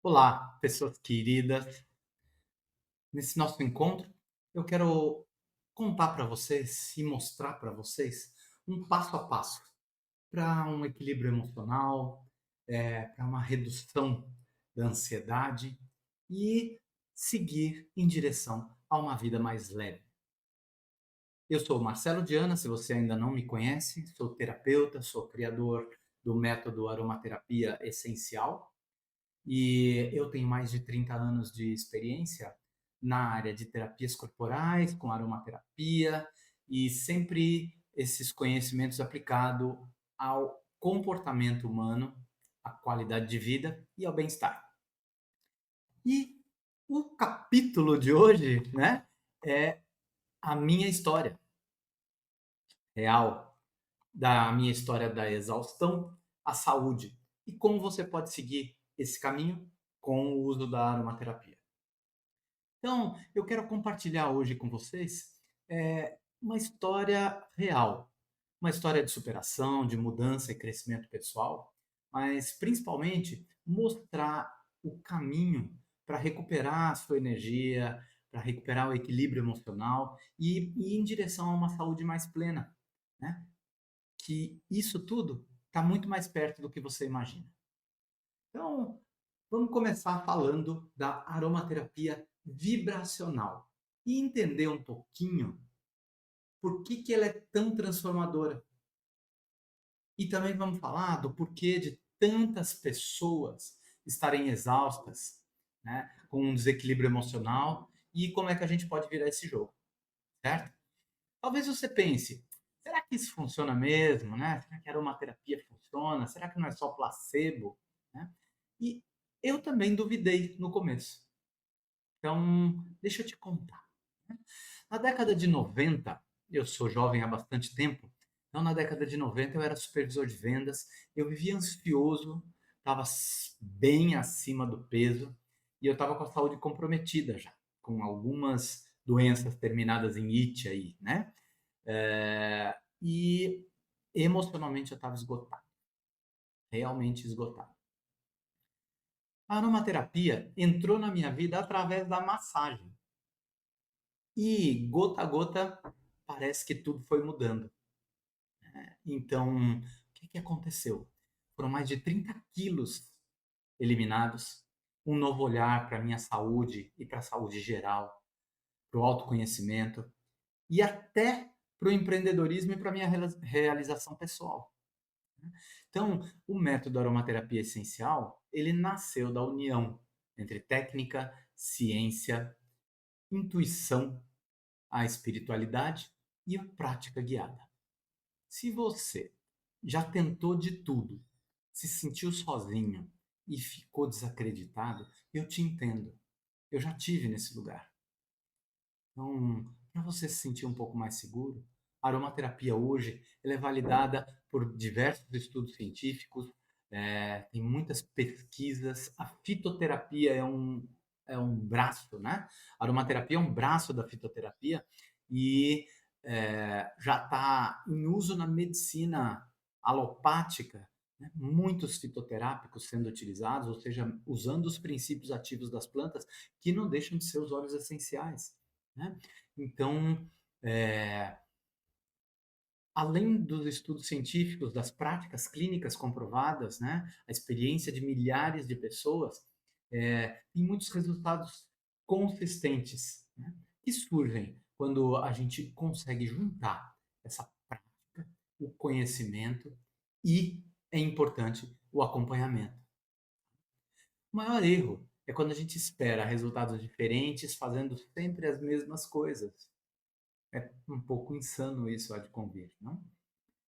Olá, pessoas queridas. Nesse nosso encontro, eu quero contar para vocês e mostrar para vocês um passo a passo para um equilíbrio emocional, para uma redução da ansiedade e seguir em direção a uma vida mais leve. Eu sou o Marcelo Diana, se você ainda não me conhece, sou terapeuta, sou criador do método Aromaterapia Essencial. E eu tenho mais de 30 anos de experiência na área de terapias corporais, com aromaterapia, e sempre esses conhecimentos aplicados ao comportamento humano, à qualidade de vida e ao bem-estar. E o capítulo de hoje, né, é a minha história real, da minha história da exaustão à saúde e como você pode seguir esse caminho com o uso da aromaterapia. Então, eu quero compartilhar hoje com vocês uma história real, uma história de superação, de mudança e crescimento pessoal, mas principalmente mostrar o caminho para recuperar a sua energia, para recuperar o equilíbrio emocional e ir em direção a uma saúde mais plena, né? Que isso tudo está muito mais perto do que você imagina. Então, vamos começar falando da aromaterapia vibracional e entender um pouquinho por que ela é tão transformadora. E também vamos falar do porquê de tantas pessoas estarem exaustas, né, com um desequilíbrio emocional e como é que a gente pode virar esse jogo, certo? Talvez você pense, será que isso funciona mesmo, né? Será que a aromaterapia funciona? Será que não é só placebo, né? E eu também duvidei no começo. Então, deixa eu te contar. Na década de 90, eu sou jovem há bastante tempo, então na década de 90 eu era supervisor de vendas, eu vivia ansioso, estava bem acima do peso e eu estava com a saúde comprometida já, com algumas doenças terminadas em it aí, né? E emocionalmente eu estava esgotado, realmente esgotado. A aromaterapia entrou na minha vida através da massagem. E gota a gota parece que tudo foi mudando. Então, o que que aconteceu? Foram mais de 30 quilos eliminados, um novo olhar para a minha saúde e para a saúde geral, para o autoconhecimento e até para o empreendedorismo e para a minha realização pessoal. Então, o método aromaterapia essencial, ele nasceu da união entre técnica, ciência, intuição, a espiritualidade e a prática guiada. Se você já tentou de tudo, se sentiu sozinho e ficou desacreditado, eu te entendo. Eu já tive nesse lugar. Então, para você se sentir um pouco mais seguro, a aromaterapia hoje ela é validada por diversos estudos científicos, tem muitas pesquisas. A fitoterapia é um braço, né? A aromaterapia é um braço da fitoterapia e já está em uso na medicina alopática, né? Muitos fitoterápicos sendo utilizados, ou seja, usando os princípios ativos das plantas que não deixam de ser os óleos essenciais, né? Então, é, além dos estudos científicos, das práticas clínicas comprovadas, né, a experiência de milhares de pessoas, tem muitos resultados consistentes, né, que surgem quando a gente consegue juntar essa prática, o conhecimento e, é importante, o acompanhamento. O maior erro é quando a gente espera resultados diferentes fazendo sempre as mesmas coisas. É um pouco insano isso, há de convir, não?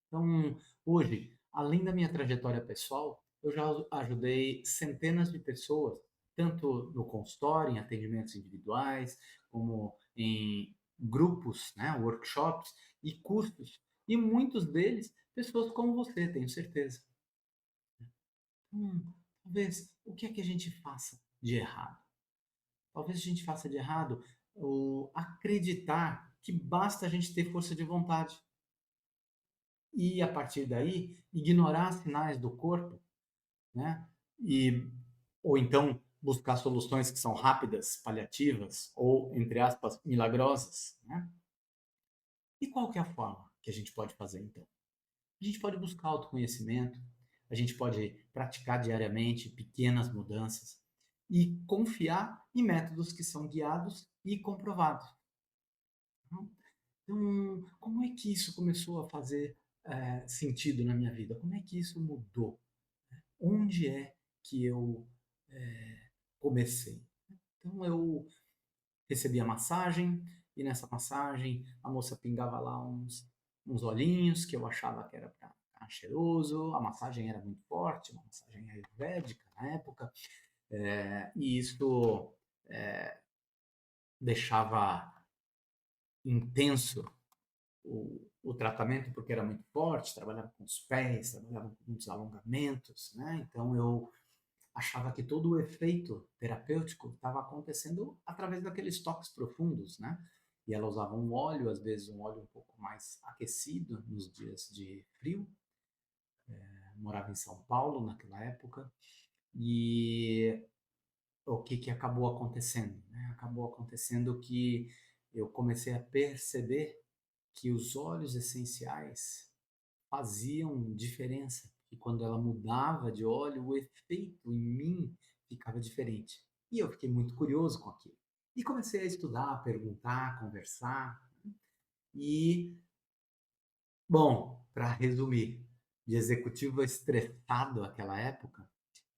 Então, hoje, além da minha trajetória pessoal, eu já ajudei centenas de pessoas, tanto no consultório, em atendimentos individuais, como em grupos, né, workshops e cursos, e muitos deles, pessoas como você, tenho certeza. Talvez, o que é que a gente faça de errado? Talvez a gente faça de errado o acreditar que basta a gente ter força de vontade e, a partir daí, ignorar sinais do corpo, né? E, ou então buscar soluções que são rápidas, paliativas ou, entre aspas, milagrosas, né? E qual que é a forma que a gente pode fazer então? A gente pode buscar autoconhecimento, a gente pode praticar diariamente pequenas mudanças e confiar em métodos que são guiados e comprovados. Então, como é que isso começou a fazer sentido na minha vida? Como é que isso mudou? Onde é que eu comecei? Então, eu recebi a massagem e nessa massagem a moça pingava lá uns olhinhos que eu achava que era para ficar cheiroso. A massagem era muito forte, uma massagem ayurvédica na época, e isso deixava intenso o tratamento porque era muito forte, trabalhava com os pés, trabalhava com muitos alongamentos, né? Então eu achava que todo o efeito terapêutico estava acontecendo através daqueles toques profundos, né? E ela usava um óleo, às vezes um óleo um pouco mais aquecido nos dias de frio. Eu morava em São Paulo naquela época e o que que acabou acontecendo, né? Acabou acontecendo que eu comecei a perceber que os óleos essenciais faziam diferença. E quando ela mudava de óleo, o efeito em mim ficava diferente. E eu fiquei muito curioso com aquilo. E comecei a estudar, perguntar, conversar. E, bom, para resumir, de executivo estressado naquela época,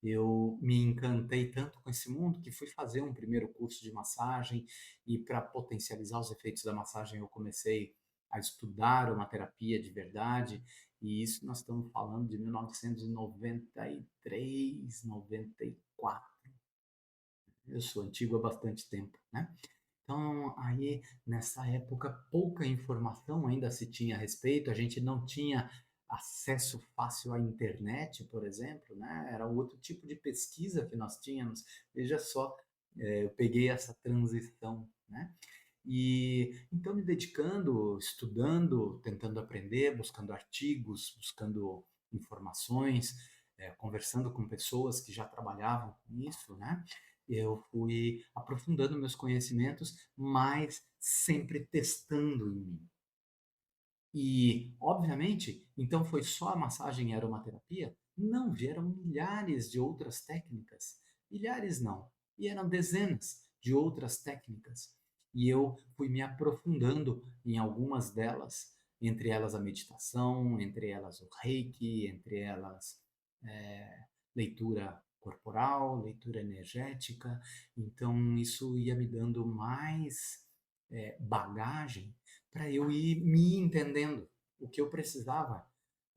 eu me encantei tanto com esse mundo que fui fazer um primeiro curso de massagem e para potencializar os efeitos da massagem eu comecei a estudar uma terapia de verdade e isso nós estamos falando de 1993, 94. Eu sou antigo há bastante tempo, né? Então, aí, nessa época, pouca informação ainda se tinha a respeito, a gente não tinha acesso fácil à internet, por exemplo, né? Era outro tipo de pesquisa que nós tínhamos. Veja só, eu peguei essa transição, né? E então me dedicando, estudando, tentando aprender, buscando artigos, buscando informações, conversando com pessoas que já trabalhavam com isso, né? Eu fui aprofundando meus conhecimentos, mas sempre testando em mim. E, obviamente, então foi só a massagem e aromaterapia? Não, vieram milhares de outras técnicas. Milhares não, e eram dezenas de outras técnicas. E eu fui me aprofundando em algumas delas, entre elas a meditação, entre elas o reiki, entre elas leitura corporal, leitura energética. Então, isso ia me dando mais bagagem para eu ir me entendendo. O que eu precisava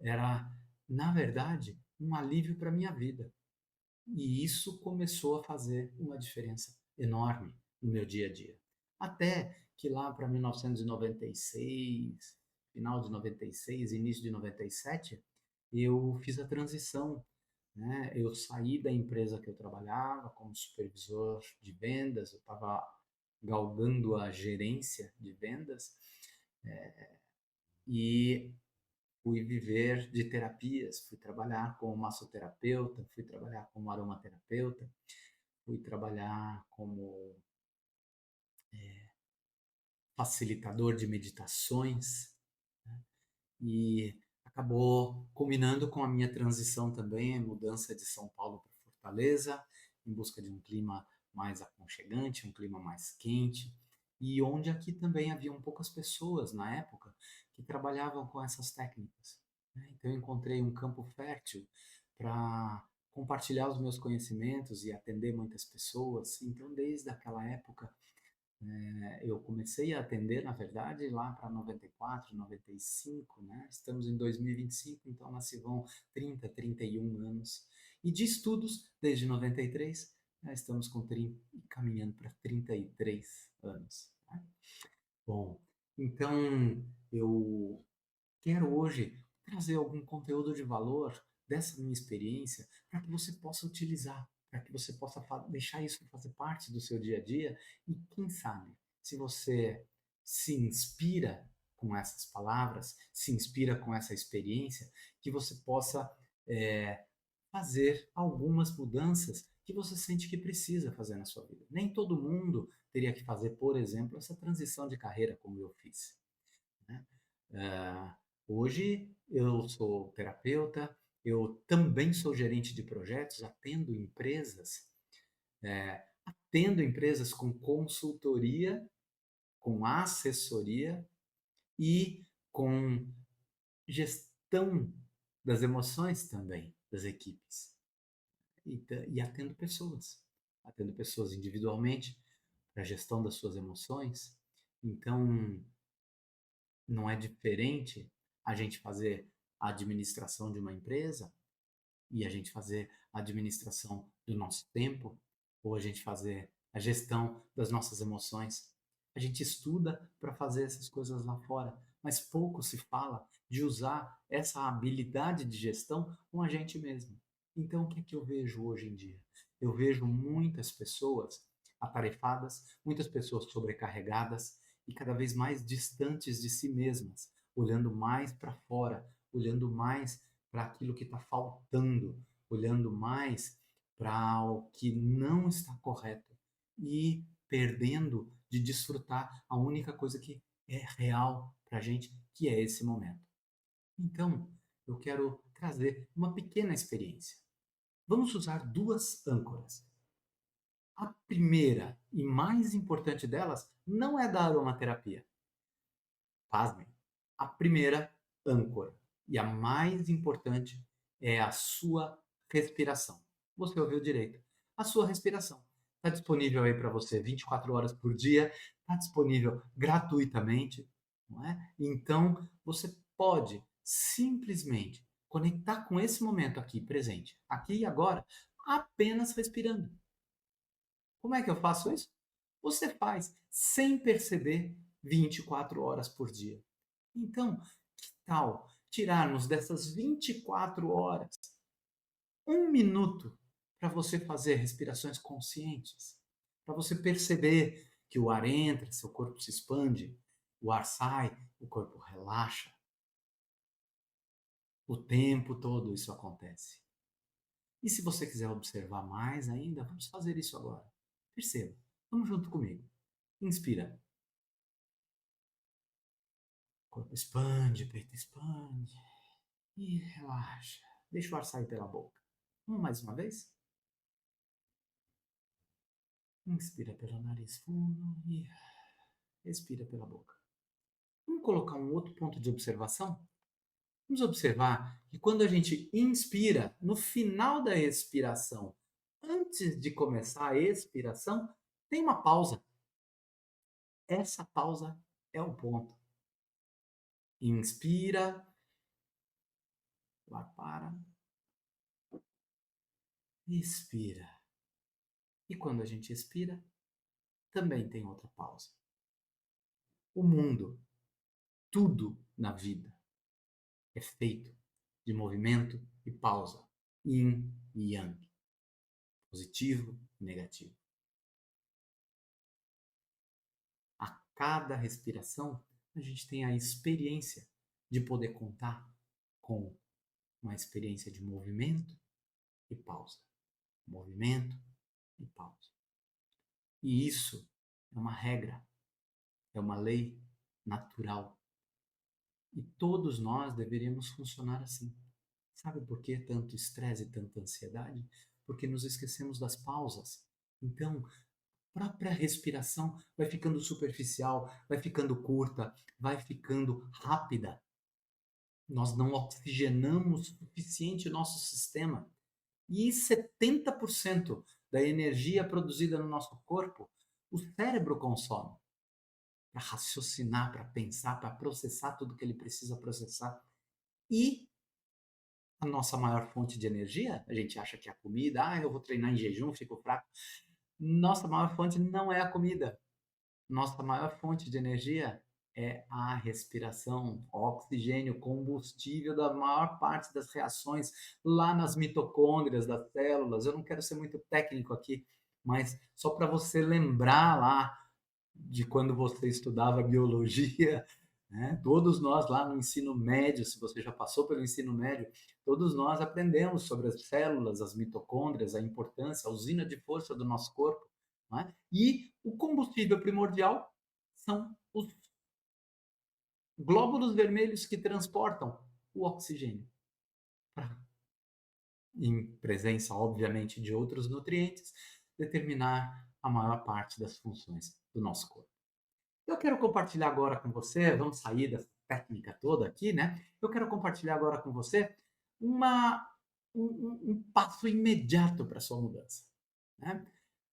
era, na verdade, um alívio para minha vida. E isso começou a fazer uma diferença enorme no meu dia a dia. Até que lá para 1996, final de 96, início de 97, eu fiz a transição, né? Eu saí da empresa que eu trabalhava como supervisor de vendas, eu estava galgando a gerência de vendas e fui viver de terapias, fui trabalhar como massoterapeuta, fui trabalhar como aromaterapeuta, fui trabalhar como facilitador de meditações, né? E acabou culminando com a minha transição também, a mudança de São Paulo para Fortaleza, em busca de um clima mais aconchegante, um clima mais quente, e onde aqui também haviam poucas pessoas na época que trabalhavam com essas técnicas, né? Então eu encontrei um campo fértil para compartilhar os meus conhecimentos e atender muitas pessoas. Então, desde aquela época, eu comecei a atender, na verdade, lá para 94, 95, né? Estamos em 2025, então lá se vão 30, 31 anos. E de estudos, desde 93, estamos com 30, caminhando para 33 anos, né? Bom, então eu quero hoje trazer algum conteúdo de valor dessa minha experiência para que você possa utilizar, para que você possa deixar isso fazer parte do seu dia a dia e quem sabe, se você se inspira com essas palavras, se inspira com essa experiência, que você possa fazer algumas mudanças que você sente que precisa fazer na sua vida. Nem todo mundo teria que fazer, por exemplo, essa transição de carreira como eu fiz, né? Hoje eu sou terapeuta, eu também sou gerente de projetos, atendo empresas com consultoria, com assessoria e com gestão das emoções também das equipes. E atendo pessoas individualmente para a gestão das suas emoções. Então, não é diferente a gente fazer a administração de uma empresa e a gente fazer a administração do nosso tempo, ou a gente fazer a gestão das nossas emoções. A gente estuda para fazer essas coisas lá fora, mas pouco se fala de usar essa habilidade de gestão com a gente mesmo. Então, o que é que eu vejo hoje em dia? Eu vejo muitas pessoas atarefadas, muitas pessoas sobrecarregadas e cada vez mais distantes de si mesmas, olhando mais para fora, olhando mais para aquilo que está faltando, olhando mais para o que não está correto e perdendo de desfrutar a única coisa que é real para a gente, que é esse momento. Então, eu quero trazer uma pequena experiência. Vamos usar duas âncoras. A primeira e mais importante delas não é da aromaterapia. Pasmem. A primeira âncora e a mais importante é a sua respiração. Você ouviu direito. A sua respiração. Está disponível aí para você 24 horas por dia, está disponível gratuitamente, não é? Então, você pode simplesmente conectar com esse momento aqui presente, aqui e agora, apenas respirando. Como é que eu faço isso? Você faz sem perceber 24 horas por dia. Então, que tal tirarmos dessas 24 horas 1 minuto para você fazer respirações conscientes? Para você perceber que o ar entra, seu corpo se expande, o ar sai, o corpo relaxa. O tempo todo isso acontece. E se você quiser observar mais ainda, vamos fazer isso agora. Perceba. Vamos junto comigo. Inspira. Corpo expande, peito expande. E relaxa. Deixa o ar sair pela boca. Vamos mais uma vez? Inspira pelo nariz fundo e expira pela boca. Vamos colocar um outro ponto de observação? Vamos observar que quando a gente inspira, no final da expiração, antes de começar a expiração, tem uma pausa. Essa pausa é o ponto. Inspira, o ar para, expira. E quando a gente expira, também tem outra pausa. O mundo, tudo na vida, é feito de movimento e pausa, yin e yang, positivo e negativo. A cada respiração, a gente tem a experiência de poder contar com uma experiência de movimento e pausa, movimento e pausa. E isso é uma regra, é uma lei natural. E todos nós deveríamos funcionar assim. Sabe por que tanto estresse e tanta ansiedade? Porque nos esquecemos das pausas. Então, a própria respiração vai ficando superficial, vai ficando curta, vai ficando rápida. Nós não oxigenamos o suficiente o nosso sistema. E 70% da energia produzida no nosso corpo, o cérebro consome para raciocinar, para pensar, para processar tudo que ele precisa processar. E a nossa maior fonte de energia, a gente acha que é a comida, eu vou treinar em jejum, fico fraco. Nossa maior fonte não é a comida. Nossa maior fonte de energia é a respiração, o oxigênio, combustível da maior parte das reações lá nas mitocôndrias das células. Eu não quero ser muito técnico aqui, mas só para você lembrar lá de quando você estudava biologia, né? Todos nós lá no ensino médio, se você já passou pelo ensino médio, Todos nós aprendemos sobre as células, as mitocôndrias, a importância, a usina de força do nosso corpo, não é? E o combustível primordial são os glóbulos vermelhos que transportam o oxigênio, pra, em presença, obviamente, de outros nutrientes, determinar a maior parte das funções do nosso corpo. Eu quero compartilhar agora com você, vamos sair dessa técnica toda aqui, né? Eu quero compartilhar agora com você uma, um passo imediato para a sua mudança, né?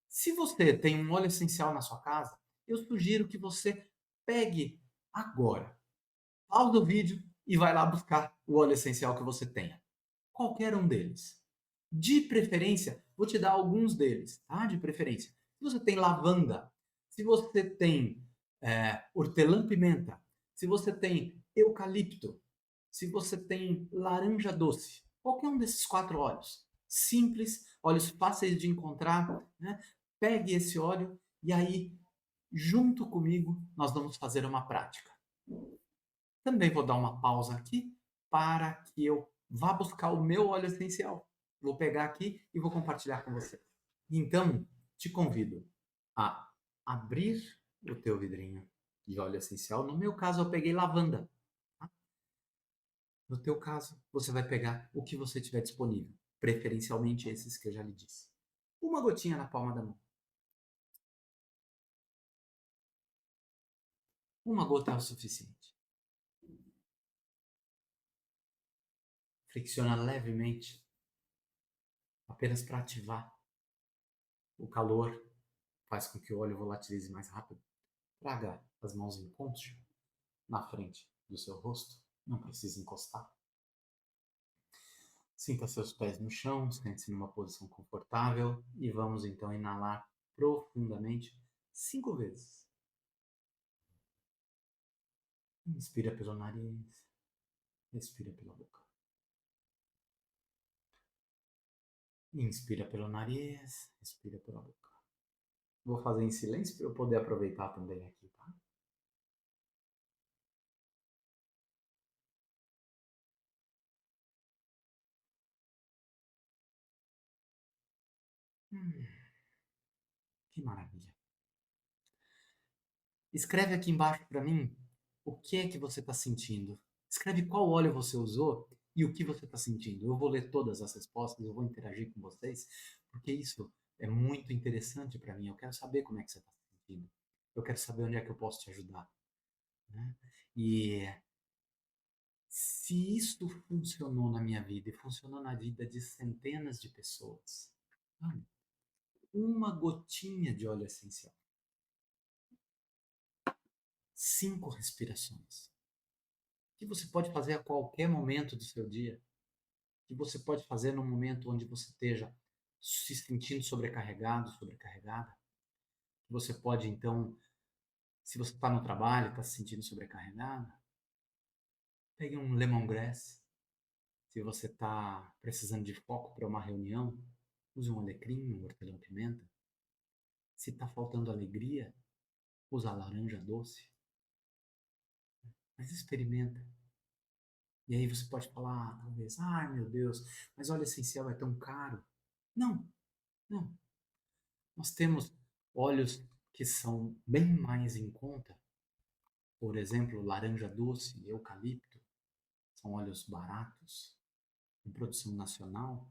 Se você tem um óleo essencial na sua casa, eu sugiro que você pegue agora, pausa o vídeo e vai lá buscar o óleo essencial que você tenha. Qualquer um deles. De preferência, vou te dar alguns deles, tá? De preferência. Se você tem lavanda, se você tem hortelã-pimenta, se você tem eucalipto, se você tem laranja doce, qualquer um desses 4 óleos, simples, óleos fáceis de encontrar, né? Pegue esse óleo e aí, junto comigo, nós vamos fazer uma prática. Também vou dar uma pausa aqui para que eu vá buscar o meu óleo essencial. Vou pegar aqui e vou compartilhar com você. Então, te convido a abrir o teu vidrinho de óleo essencial. No meu caso, eu peguei lavanda. Tá? No teu caso, você vai pegar o que você tiver disponível, preferencialmente esses que eu já lhe disse. Uma gotinha na palma da mão. Uma gota é o suficiente. Fricciona levemente, apenas para ativar o calor, faz com que o óleo volatilize mais rápido. Traga as mãos em poncho na frente do seu rosto, não precisa encostar. Sinta seus pés no chão, sente-se numa posição confortável e vamos então inalar profundamente 5 vezes. Inspira pelo nariz, expira pela boca. Inspira pelo nariz, expira pela boca. Vou fazer em silêncio para eu poder aproveitar também aqui, tá? Hum, que maravilha. Escreve aqui embaixo para mim o que é que você está sentindo. Escreve qual óleo você usou e o que você está sentindo. Eu vou ler todas as respostas, eu vou interagir com vocês, porque isso é muito interessante para mim. Eu quero saber como é que você está se sentindo. Eu quero saber onde é que eu posso te ajudar, né? E se isso funcionou na minha vida e funcionou na vida de centenas de pessoas, sabe? Uma gotinha de óleo essencial, 5 respirações, que você pode fazer a qualquer momento do seu dia, que você pode fazer no momento onde você esteja se sentindo sobrecarregado, sobrecarregada. Você pode, então, se você está no trabalho, está se sentindo sobrecarregada, pegue um lemongrass. Se você está precisando de foco para uma reunião, use um alecrim, um hortelã-pimenta. Se está faltando alegria, use a laranja doce. Mas experimenta. E aí você pode falar, talvez, ai meu Deus, mas óleo essencial é tão caro. Não, não. Nós temos óleos que são bem mais em conta. Por exemplo, laranja doce e eucalipto são óleos baratos, em produção nacional.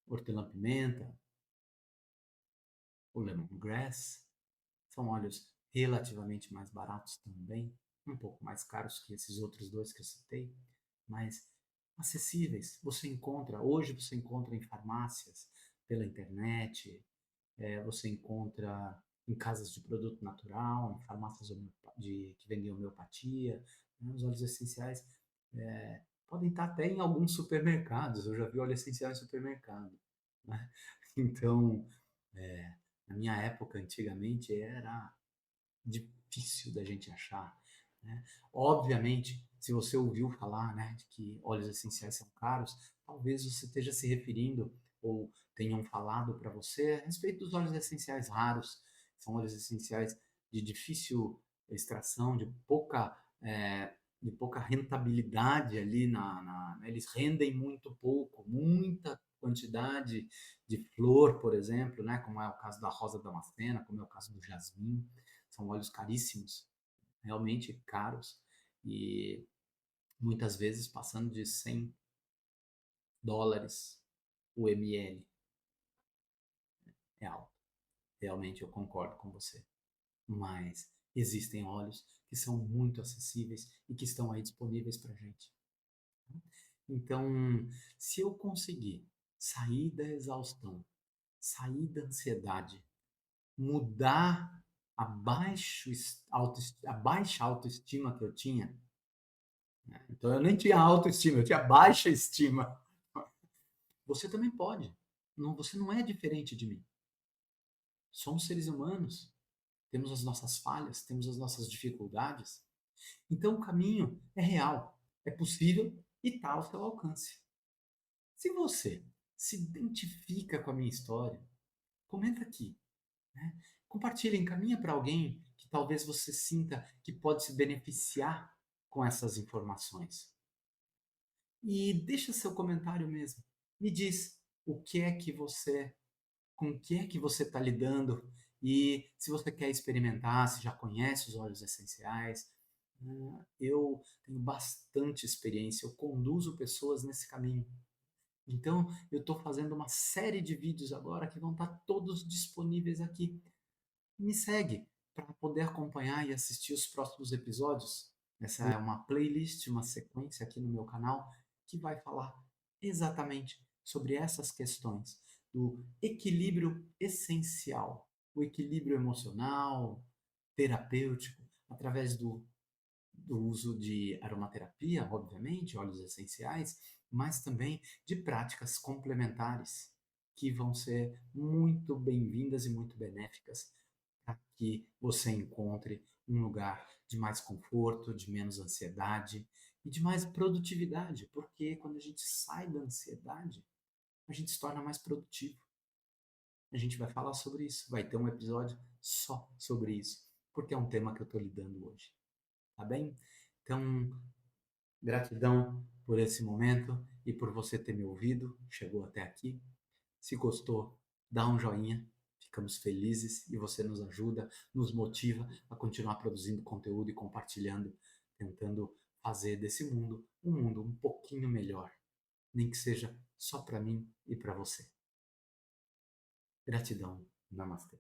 Hortelã-pimenta, o lemongrass, são óleos relativamente mais baratos também, um pouco mais caros que esses outros dois que eu citei, mas acessíveis. Hoje você encontra em farmácias, pela internet, você encontra em casas de produto natural, em farmácias que vendem homeopatia, né? Os óleos essenciais podem estar até em alguns supermercados. Eu já vi óleo essencial em supermercado, né? Então, na minha época, antigamente, era difícil da gente achar, né? Obviamente, se você ouviu falar, né, de que óleos essenciais são caros, talvez você esteja se referindo ou tenham falado para você a respeito dos óleos essenciais raros. São óleos essenciais de difícil extração, de pouca de pouca rentabilidade ali eles rendem muito pouco, muita quantidade de flor, por exemplo, né, como é o caso da rosa damascena, como é o caso do jasmim, são óleos caríssimos, realmente caros, e muitas vezes passando de US$ 100 o ml, é alto. Realmente eu concordo com você. Mas existem óleos que são muito acessíveis e que estão aí disponíveis para gente. Então, se eu conseguir sair da exaustão, sair da ansiedade, mudar a baixa autoestima que eu tinha, né? Então eu nem tinha autoestima, eu tinha baixa estima. Você também pode. Não, você não é diferente de mim. Somos seres humanos, temos as nossas falhas, temos as nossas dificuldades. Então o caminho é real, é possível e está ao seu alcance. Se você se identifica com a minha história, comenta aqui, né? Compartilha, encaminha para alguém que talvez você sinta que pode se beneficiar com essas informações. E deixa seu comentário mesmo. Me diz o que é que você, com o que é que você está lidando e se você quer experimentar, se já conhece os óleos essenciais. Eu tenho bastante experiência, eu conduzo pessoas nesse caminho. Então, eu estou fazendo uma série de vídeos agora que vão estar todos disponíveis aqui. Me segue para poder acompanhar e assistir os próximos episódios. Essa é uma playlist, uma sequência aqui no meu canal que vai falar exatamente sobre essas questões do equilíbrio essencial, o equilíbrio emocional, terapêutico, através do uso de aromaterapia, obviamente, óleos essenciais, mas também de práticas complementares que vão ser muito bem-vindas e muito benéficas para que você encontre um lugar de mais conforto, de menos ansiedade e de mais produtividade, porque quando a gente sai da ansiedade, a gente se torna mais produtivo. A gente vai falar sobre isso, vai ter um episódio só sobre isso, porque é um tema que eu estou lidando hoje, tá bem? Então, gratidão por esse momento e por você ter me ouvido, chegou até aqui. Se gostou, dá um joinha, ficamos felizes e você nos ajuda, nos motiva a continuar produzindo conteúdo e compartilhando, tentando fazer desse mundo um mundo um pouquinho melhor, nem que seja só para mim e para você. Gratidão. Namastê.